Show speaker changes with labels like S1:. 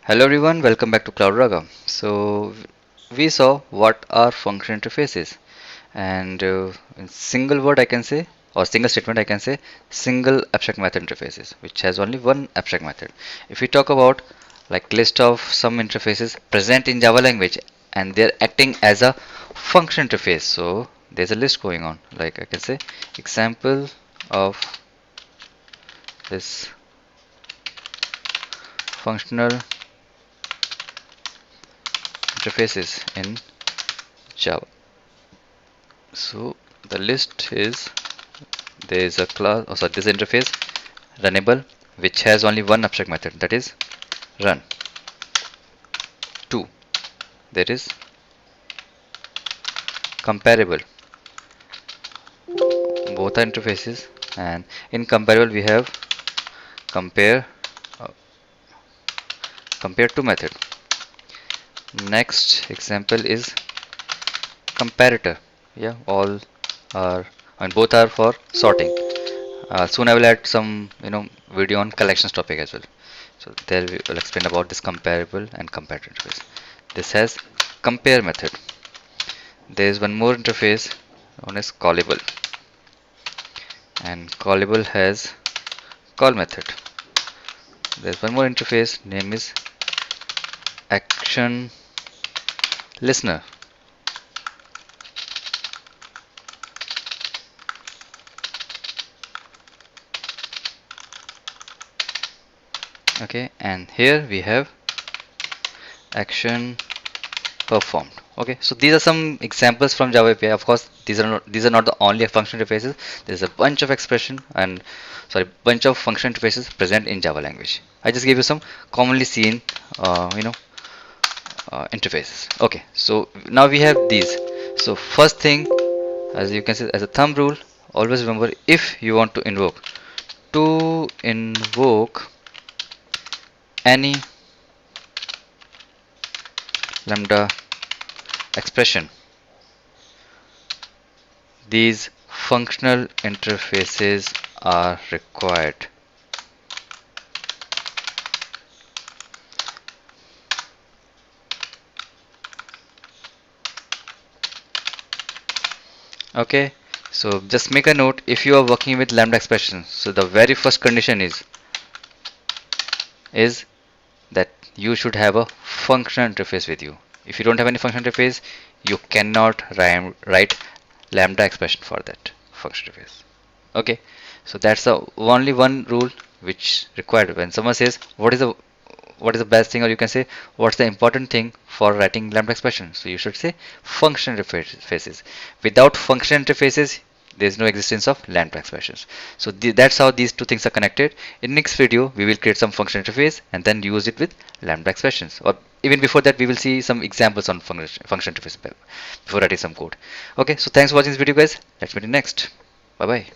S1: Hello everyone, welcome back to CloudRaga. So we saw what are function interfaces, and in single word I can say, or single statement I can say, single abstract method interfaces, which has only one abstract method. If we talk about like list of some interfaces present in Java language, and they're acting as a function interface, so there's a list going on. Like I can say, example of this functional interfaces in Java. So the list is there is a class, or sorry, this interface runnable, which has only one abstract method, that is run. 2, there is comparable. Both are interfaces, and in comparable we have compare uh, compare to method. Next example is comparator. Yeah, all are and both are for sorting. Soon I will add some video on collections topic as well. So there we will explain about this comparable and comparator interface. This has compare method. There is one more interface known as callable, and callable has call method. There is one more interface name is action listener. Okay, and here we have action performed. Okay, so these are some examples from Java API. Of course, these are not the only function interfaces. There's a bunch of expression and bunch of function interfaces present in Java language. I just gave you some commonly seen interfaces. Okay, so now we have these. So first thing, as you can see as a thumb rule, always remember, if you want to invoke any lambda expression, these functional interfaces are required. Okay, so just make a note, if you are working with lambda expression, so the very first condition is that you should have a functional interface with you. If you don't have any function interface, you cannot write lambda expression for that function interface. Okay, so that's the only one rule which required. When someone says what is the best thing, or you can say what's the important thing for writing lambda expression, so you should say function interfaces. Without function interfaces, there is no existence of lambda expressions. So that's how these two things are connected. In next video we will create some function interface and then use it with lambda expressions, or even before that we will see some examples on function interface before writing some code. Okay, so thanks for watching this video guys. Let's meet in next. Bye bye.